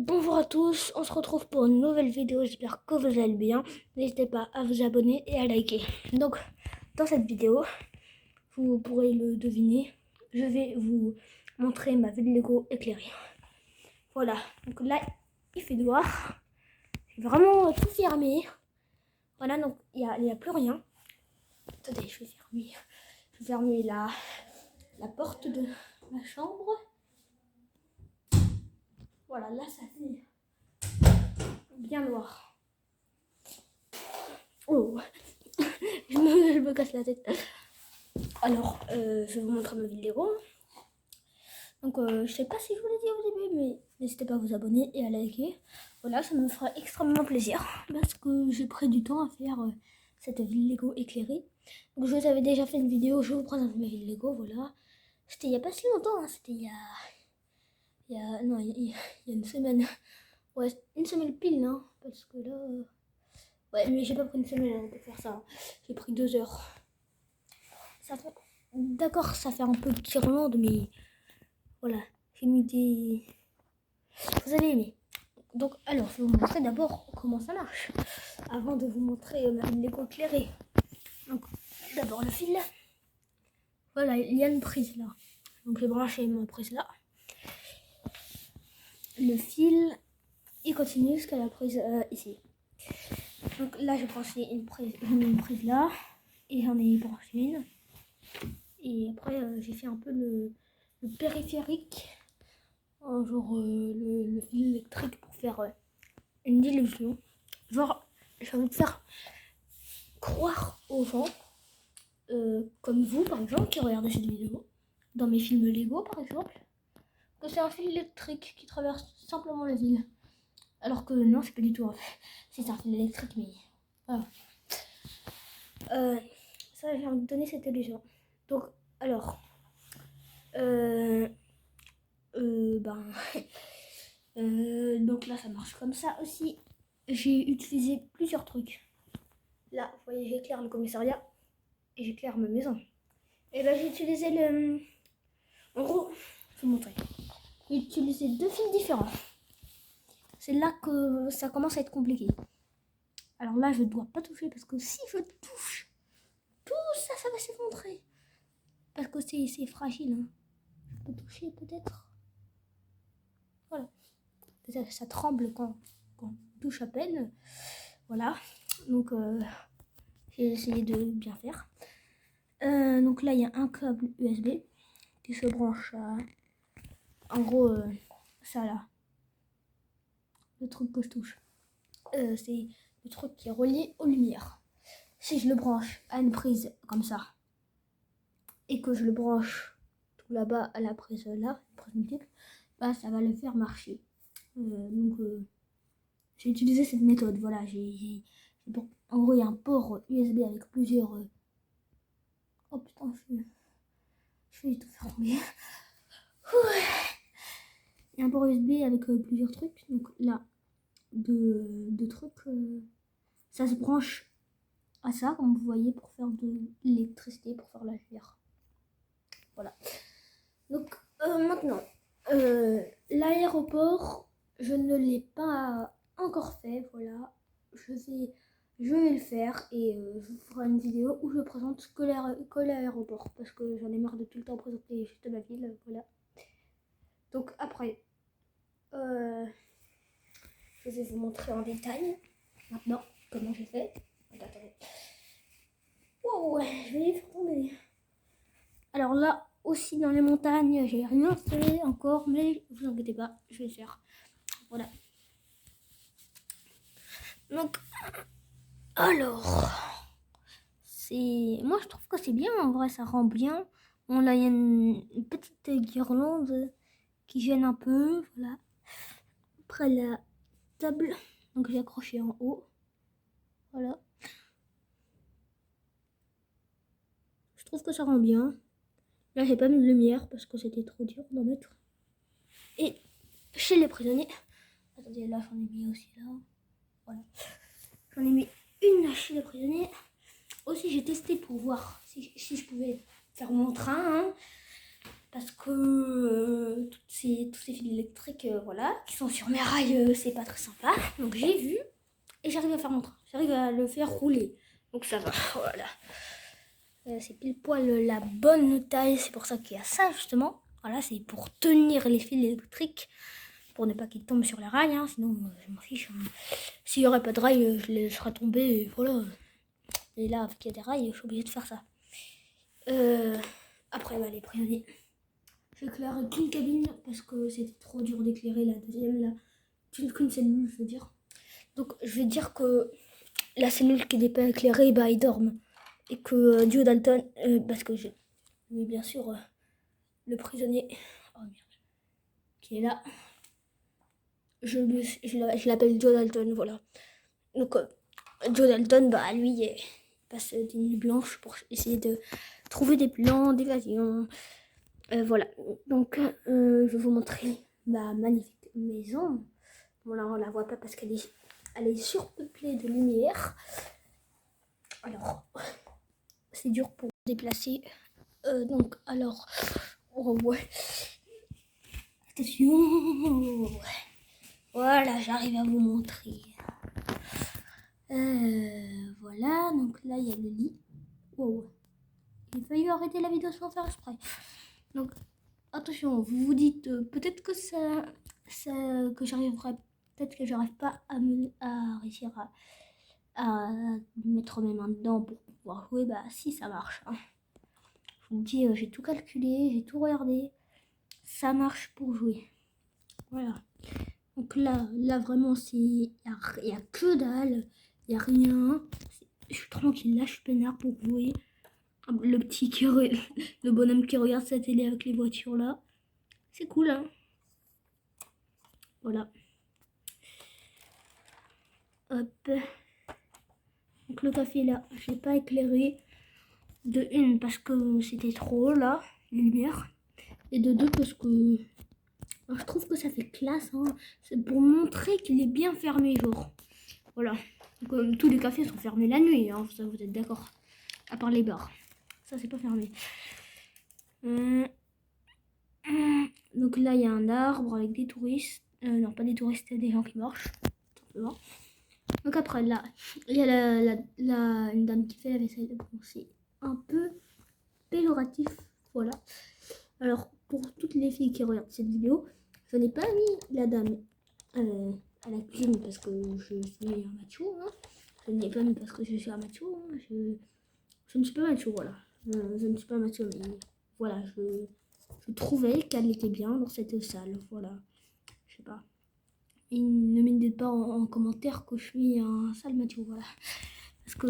bonjour à tous, on se retrouve pour une nouvelle vidéo, j'espère que vous allez bien. N'hésitez pas à vous abonner et à liker. Donc, dans cette vidéo, vous pourrez le deviner, je vais vous montrer ma ville Lego éclairée. Voilà, donc là, il fait noir, j'ai vraiment tout fermé. Voilà, donc il n'y a plus rien. Attendez, je vais fermer la porte de ma chambre. Voilà, là, ça fait bien noir. Oh, je me casse la tête. Alors, je vais vous montrer ma ville Lego. Donc, je sais pas si je vous l'ai dit au début, mais n'hésitez pas à vous abonner et à liker. Voilà, ça me fera extrêmement plaisir parce que j'ai pris du temps à faire cette ville Lego éclairée. Donc, je vous avais déjà fait une vidéo, je vous présente ma ville Lego, voilà. C'était il n'y a pas si longtemps, hein, c'était il y a une semaine. Ouais, une semaine pile, hein, parce que là... ouais, mais j'ai pas pris une semaine pour faire ça. J'ai pris 2 heures. Ça fait... D'accord, ça fait un peu d'Irlande, mais voilà, j'ai mis des... Vous allez aimer. Donc, alors, je vais vous montrer d'abord comment ça marche, avant de vous montrer ma Lego éclairée. Donc, d'abord le fil. Voilà, il y a une prise là. Donc, j'ai branché ma prise là. Le fil, il continue jusqu'à la prise ici. Donc là, j'ai branché une prise là, et j'en ai branché une. Et après, j'ai fait un peu le périphérique, genre le fil électrique pour faire une illusion. Genre, j'ai envie de faire croire aux gens, comme vous par exemple, qui regardez cette vidéo, dans mes films Lego par exemple, que c'est un fil électrique qui traverse simplement la ville. Alors que non, c'est pas du tout un fil. C'est un fil électrique, mais voilà. Ça, j'ai envie de donner cette illusion. Donc, alors, donc là, ça marche comme ça aussi. J'ai utilisé plusieurs trucs. Là, vous voyez, j'éclaire le commissariat et j'éclaire ma maison. Et là, j'ai utilisé le... En gros, je vais vous montrer. J'ai utilisé 2 fils différents. C'est là que ça commence à être compliqué. Alors là, je ne dois pas toucher parce que si je touche, tout ça, ça va s'effondrer. Parce que c'est fragile. Hein. Je peux toucher peut-être. Voilà. Ça tremble quand on touche à peine. Voilà. Donc, j'ai essayé de bien faire. Donc là, il y a un câble USB qui se branche à... En gros, ça là. Le truc que je touche. C'est le truc qui est relié aux lumières. Si je le branche à une prise comme ça, et que je le branche tout là-bas à la prise là, une prise multiple, bah ça va le faire marcher. Donc j'ai utilisé cette méthode. Voilà, en gros il y a un port USB avec plusieurs. Oh putain, je vais tout faire tomber. Il y a un port USB avec plusieurs trucs. Donc là, deux trucs. Ça se branche à ça, comme vous voyez, pour faire de l'électricité, pour faire la lumière. Voilà. Donc maintenant, l'aéroport, je ne l'ai pas encore fait. Voilà, je vais le faire et je vous ferai une vidéo où je présente que l'aéroport parce que j'en ai marre de tout le temps présenter juste ma ville. Voilà. Donc après, je vais vous montrer en détail maintenant comment j'ai fait. Attendez. Wow, je vais les faire tomber. Alors là aussi dans les montagnes, j'ai rien fait encore, mais vous inquiétez pas, je vais le faire. Voilà. Donc, alors, moi je trouve que c'est bien, en vrai, ça rend bien. Bon là, il y a une petite guirlande qui gêne un peu, voilà. Après la table, donc j'ai accroché en haut, voilà. Je trouve que ça rend bien. Là, j'ai pas mis de lumière parce que c'était trop dur d'en mettre. Et chez les prisonniers, attendez, là j'en ai mis aussi là, voilà. J'en ai mis une chez les prisonniers. Aussi, j'ai testé pour voir si je pouvais faire mon train. Hein. parce que tous ces fils électriques, voilà, qui sont sur mes rails, c'est pas très sympa. Donc j'ai vu et j'arrive à faire mon train. J'arrive à le faire rouler. Donc ça va, voilà. C'est pile poil la bonne taille, c'est pour ça qu'il y a ça justement. Voilà, c'est pour tenir les fils électriques, pour ne pas qu'ils tombent sur les rails, hein, sinon je m'en fiche. Hein. S'il n'y aurait pas de rails, je les laisserais tomber, et voilà. Et là, avec des rails, je suis obligée de faire ça. Après, les prisonniers. J'éclaire qu'une cabine parce que c'était trop dur d'éclairer la deuxième, là. Qu'une cellule, je veux dire. Donc, je vais dire que la cellule qui n'est pas éclairée, bah, ils dorment. Et que Joe Dalton, parce que j'ai. Mais bien sûr, le prisonnier. Oh merde. Qui est là. Je l'appelle Joe Dalton, voilà. Donc, Joe Dalton, bah, lui, il passe des nuits blanches pour essayer de trouver des plans d'évasion. Voilà. Donc, je vais vous montrer ma magnifique maison. Bon, là, on la voit pas parce qu'elle est surpeuplée de lumière. Alors, c'est dur pour déplacer. Donc, alors, oh, ouais. Attention. Voilà, j'arrive à vous montrer. Voilà, donc là, il y a le lit. Oh, il a fallu arrêter la vidéo sans faire exprès. Donc, attention, vous vous dites peut-être que que j'arriverai, peut-être que j'arrive pas à réussir à mettre mes mains dedans pour pouvoir jouer. Bah, si, ça marche. Hein. Je vous dis, j'ai tout calculé, j'ai tout regardé. Ça marche pour jouer. Voilà. Donc là vraiment, il y a que dalle, il n'y a rien. Je suis tranquille, là, je suis peinard pour jouer. Le bonhomme qui regarde sa télé avec les voitures là. C'est cool, hein. Voilà. Hop. Donc le café là, je l'ai pas éclairé. De une, parce que c'était trop haut là, les lumières. Et de deux, parce que je trouve que ça fait classe, hein. C'est pour montrer qu'il est bien fermé, genre. Voilà. Donc, tous les cafés sont fermés la nuit, hein, ça vous êtes d'accord. À part les bars. Ça, c'est pas fermé. Donc là, il y a un arbre avec des touristes. Non, pas des touristes, des gens qui marchent. Tout simplement. Donc après, là, il y a une dame qui fait la vaisselle. Bon, c'est un peu péjoratif. Voilà. Alors, pour toutes les filles qui regardent cette vidéo, je n'ai pas mis la dame à la cuisine parce que je suis un macho. Hein. Je ne l'ai pas mis parce que je suis un macho. Hein. Je ne suis pas macho, voilà. Je ne suis pas macho, mais voilà, je trouvais qu'elle était bien dans cette salle. Voilà. Je sais pas. Et ne me dites pas en commentaire que je suis un sale macho, voilà. Parce que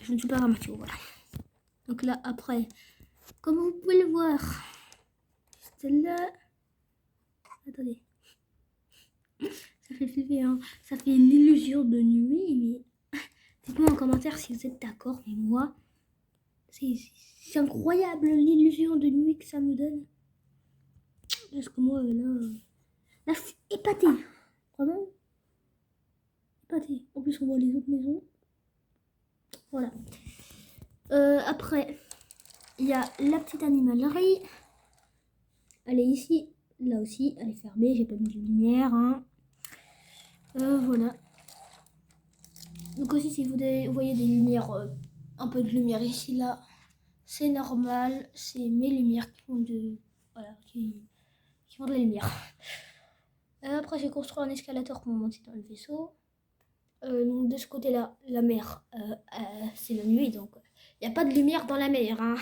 je ne suis pas un macho, voilà. Donc là, après, comme vous pouvez le voir, celle-là. Attendez. Ça fait flipper, hein. Ça fait l'illusion de nuit, mais dites-moi en commentaire si vous êtes d'accord, mais moi, c'est incroyable l'illusion de nuit que ça me donne. Parce que moi, là, je suis épatée. Vraiment épatée. En plus, on voit les autres maisons. Voilà. Après, il y a la petite animalerie. Elle est ici. Là aussi, elle est fermée. J'ai pas mis de lumière. Hein. Voilà. Donc aussi, si vous voyez des lumières, un peu de lumière ici, là, c'est normal. C'est mes lumières qui font qui font de la lumière. Après, j'ai construit un escalator pour monter dans le vaisseau. Donc de ce côté-là, la mer, c'est la nuit, donc il n'y a pas de lumière dans la mer. Hein.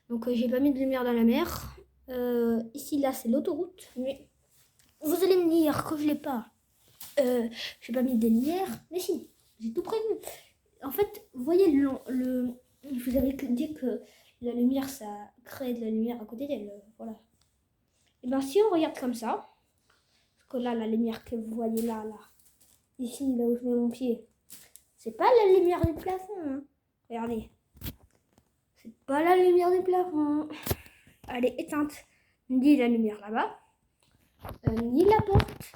Donc j'ai pas mis de lumière dans la mer. Ici, là, c'est l'autoroute. Mais vous allez me dire que je l'ai pas. J'ai pas mis de lumière. Mais si, j'ai tout prévu. En fait, vous voyez, je vous avais dit que la lumière, ça crée de la lumière à côté d'elle. Voilà. Et bien, si on regarde comme ça, parce que là, la lumière que vous voyez là, ici, là où je mets mon pied, c'est pas la lumière du plafond. Hein. Regardez. C'est pas la lumière du plafond. Elle est éteinte. Ni la lumière là-bas, ni la porte.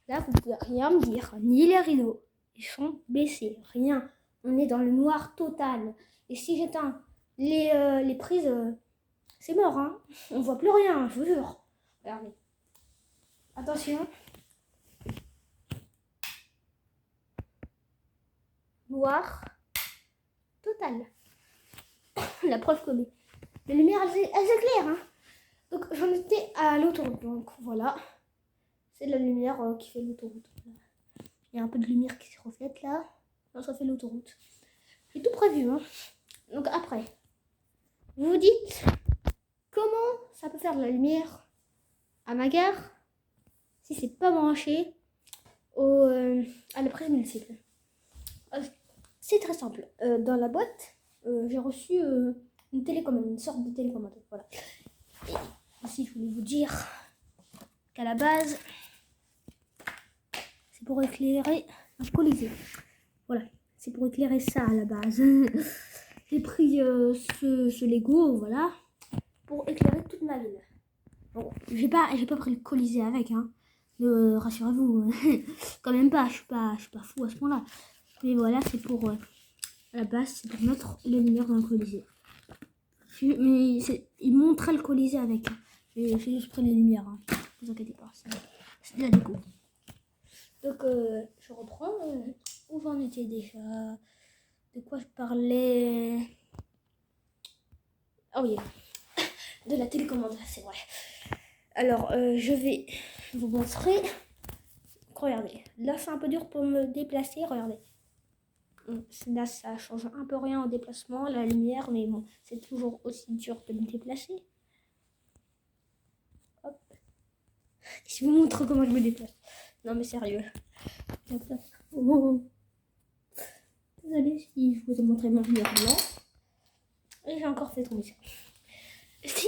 Là, vous pouvez rien me dire. Ni les rideaux. Ils sont baissés. Rien. On est dans le noir total. Et si j'éteins les prises, c'est mort, hein. On voit plus rien, je vous jure. Regardez. Attention. Noir. Total. La preuve que les lumières, elles éclairent, hein. Donc, j'en étais à l'autoroute. Donc, voilà. C'est de la lumière qui fait l'autoroute. Il y a un peu de lumière qui se reflète là. Là, ça fait l'autoroute. J'ai tout prévu, hein. Donc, après, vous vous dites comment ça peut faire de la lumière à ma gare si c'est pas branché à la prise multiple. C'est très simple. Dans la boîte, j'ai reçu une télécommande, une sorte de télécommande. Voilà. Et ici, je voulais vous dire qu'à la base, c'est pour éclairer un colisée. Voilà, c'est pour éclairer ça à la base. J'ai pris ce Lego, voilà, pour éclairer toute ma ville. Bon, j'ai pas pris le colisée avec, hein. Rassurez-vous, quand même pas. Je suis pas fou à ce point-là. Mais voilà, c'est pour à la base, c'est pour mettre les lumières dans le colisée. Mais il montrait le colisée avec. J'ai juste pris les lumières, hein. Ne vous inquiétez pas, c'est de la déco. Donc, je reprends. Où j'en étais déjà? De quoi je parlais? Ah oui, de la télécommande, c'est vrai. Alors, je vais vous montrer. Regardez, là c'est un peu dur pour me déplacer, regardez. Là ça change un peu rien au déplacement, la lumière, mais bon, c'est toujours aussi dur de me déplacer. Hop. Je vous montre comment je me déplace. Non mais sérieux. Oh. Désolée si je vous ai montré mon lumière blanc. Et j'ai encore fait tomber ça. Si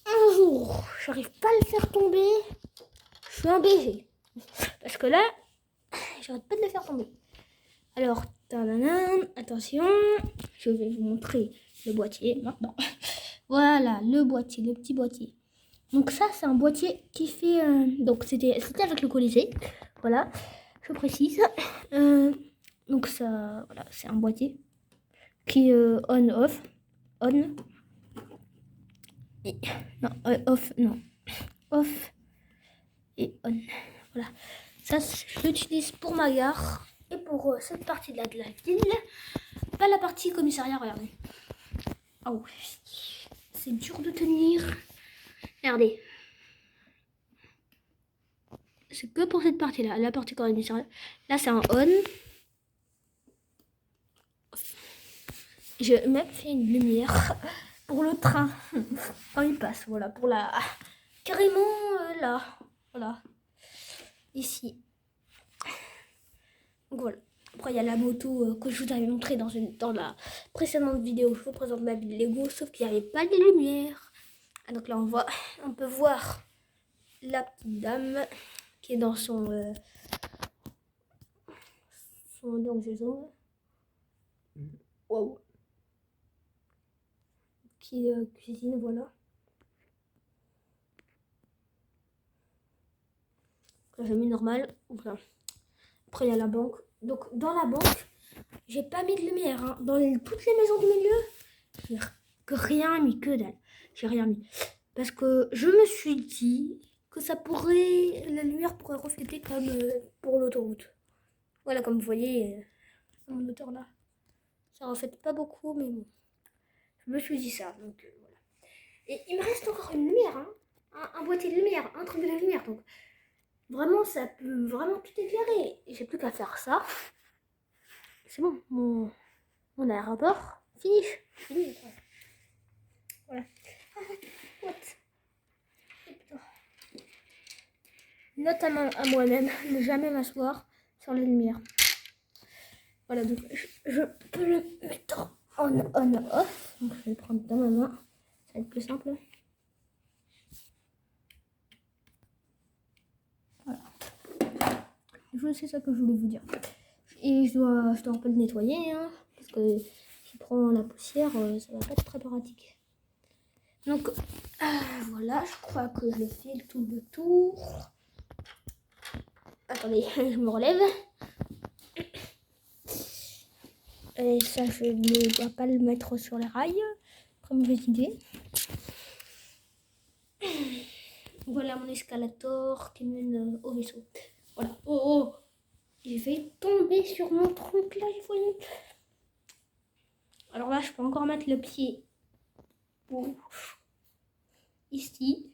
un jour j'arrive pas à le faire tomber, je suis un BG. Parce que là, j'arrête pas de le faire tomber. Alors, attention, je vais vous montrer le boîtier maintenant. Voilà, le boîtier, le petit boîtier. Donc ça, c'est un boîtier qui fait... donc c'était avec le Colisée. Voilà, je précise. Donc ça, voilà, c'est un boîtier qui est on-off. On. Et, non, off, non. Off et on. Voilà. Ça, je l'utilise pour ma gare et pour cette partie-là de la ville. Pas la partie commissariat, regardez. Oh, c'est dur de tenir. Regardez. C'est que pour cette partie-là, la partie commissariat. Là, c'est un on. Je même fait une lumière pour le train quand il passe. Voilà, pour la... Carrément là. Voilà. Ici. Donc voilà. Après, il y a la moto que je vous avais montré dans la précédente vidéo. Je vous présente ma ville Lego, sauf qu'il n'y avait pas de lumière. Ah, donc là, on peut voir la petite dame qui est dans son wow. Qui cuisine, voilà. Là, j'ai mis normal. Voilà. Après, il y a la banque. Donc, dans la banque, j'ai pas mis de lumière. Hein. Dans toutes les maisons du milieu, j'ai rien mis, que dalle. J'ai rien mis. Parce que je me suis dit que la lumière pourrait refléter comme pour l'autoroute. Voilà, comme vous voyez, mon moteur là. Ça reflète pas beaucoup, mais bon. Je me suis dit ça. Donc, voilà. Et il me reste encore une lumière. Hein. Un boîtier de lumière, un truc de la lumière. Donc, vraiment, ça peut vraiment tout éclairer. J'ai plus qu'à faire ça. C'est bon, mon aéroport, fini. Voilà. Notamment à moi-même, ne jamais m'asseoir sur les lumières. Voilà, donc je peux le mettre en on-off. Donc je vais le prendre dans ma main, ça va être plus simple. Voilà. C'est ça que je voulais vous dire. Et je dois un peu le nettoyer, hein, parce que s'il prend la poussière, ça va pas être très pratique. Donc voilà, je crois que je fais tout le tour. Attendez, je me relève. Et ça, je ne dois pas le mettre sur les rails. Très mauvaise idée. Voilà mon escalator qui mène au vaisseau. Voilà. Oh, oh. J'ai failli tomber sur mon truc là, il faut y... Alors là, je peux encore mettre le pied ici.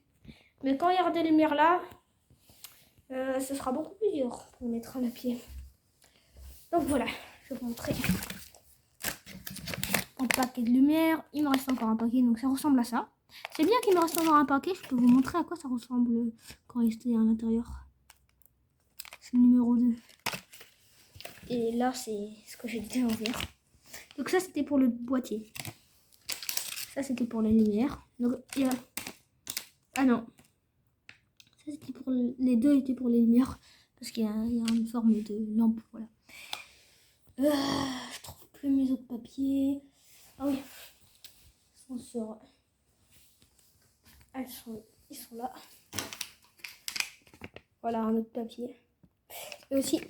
Mais quand il y aura des lumières là, ce sera beaucoup plus dur pour mettre le pied. Donc voilà, je vais vous montrer un paquet de lumière. Il me reste encore un paquet, donc ça ressemble à ça. C'est bien qu'il me reste encore un paquet. Je peux vous montrer à quoi ça ressemble quand il est à l'intérieur. C'est le numéro 2. Et là, c'est ce que j'ai déjà ouvert. Donc ça, c'était pour le boîtier. Ça, c'était pour la lumière. Donc, il y a... Ah non. Ça, c'était pour les deux étaient pour les lumières. Parce qu'il y a une forme de lampe. Voilà. Je trouve plus mes autres papiers. Ah oui. Ils sont sur... Ils sont là. Voilà un autre papier. Et aussi,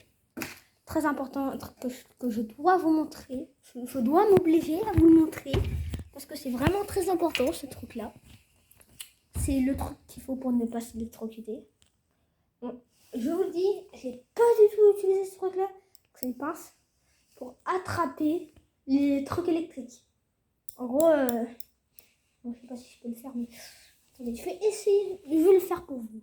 très important, un truc que je dois vous montrer. Je dois m'obliger à vous le montrer. Parce que c'est vraiment très important ce truc là. C'est le truc qu'il faut pour ne pas s'électrocuter. Bon, je vous le dis, j'ai pas du tout utilisé ce truc là. C'est une pince pour attraper les trucs électriques. En gros, bon, je sais pas si je peux le faire, mais attendez, je vais essayer. Je vais le faire pour vous.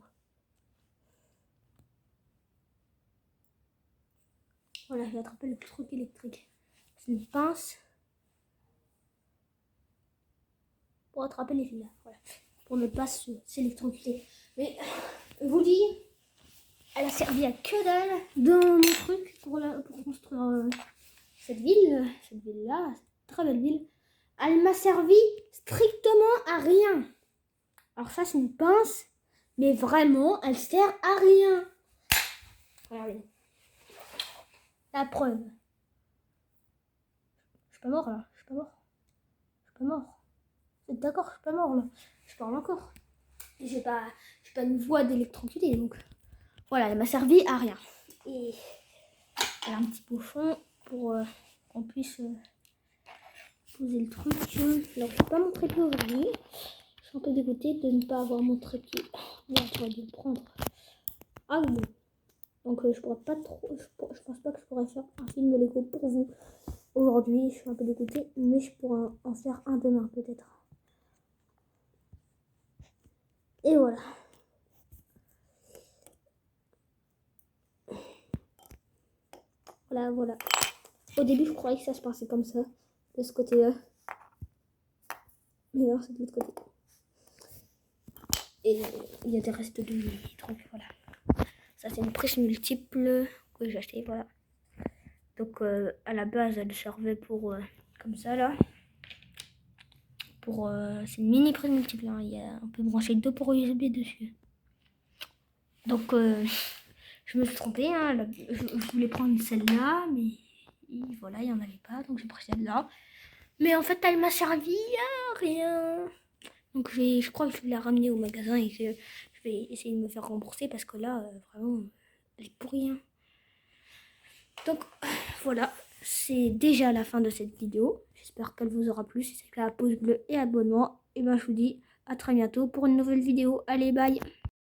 Voilà, je vais attraper le truc électrique. C'est une pince pour attraper les fils. Voilà. Pour ne pas s'électrocuter. Mais je vous dis, elle a servi à que dalle dans mon truc pour construire cette ville. Cette ville-là, très belle ville. Elle m'a servi strictement à rien. Alors ça, c'est une pince, mais vraiment, elle sert à rien. Regardez. La preuve. Je suis pas mort là. Je suis pas mort. Je suis pas mort. Vous êtes d'accord? Je suis pas mort là. Je parle encore. J'ai pas une voix d'électrocuté, donc voilà, elle m'a servi à rien. Et elle a un petit bouchon pour qu'on puisse poser le truc. Alors je vais pas mon trépied aujourd'hui. Je suis un peu dégoûtée de ne pas avoir mon trépied. Bon, j'aurais dû le prendre. Ah oui. Donc je pourrais pas trop. Je pense pas que je pourrais faire un film Lego pour vous aujourd'hui. Je suis un peu dégoûtée, mais je pourrais en faire un demain peut-être. Et voilà. Voilà. Au début, je croyais que ça se passait comme ça, de ce côté-là. Mais non, c'est de l'autre côté. Et il y a des restes de trucs, voilà. Ça, c'est une prise multiple que j'ai acheté, voilà. Donc, à la base, elle servait pour, comme ça, là. Pour, c'est une mini prise multiple, hein. On peut brancher 2 ports USB dessus. Donc, je me suis trompée, hein. Je voulais prendre celle-là, mais voilà, il n'y en avait pas, donc j'ai pris celle-là. Mais en fait, elle m'a servi à rien. Donc je crois que je vais la ramener au magasin et que je vais essayer de me faire rembourser parce que là, vraiment, elle est pour rien. Donc voilà, c'est déjà la fin de cette vidéo. J'espère qu'elle vous aura plu. Si c'est le cas, pouce bleu et abonnement. Et ben je vous dis à très bientôt pour une nouvelle vidéo. Allez, bye!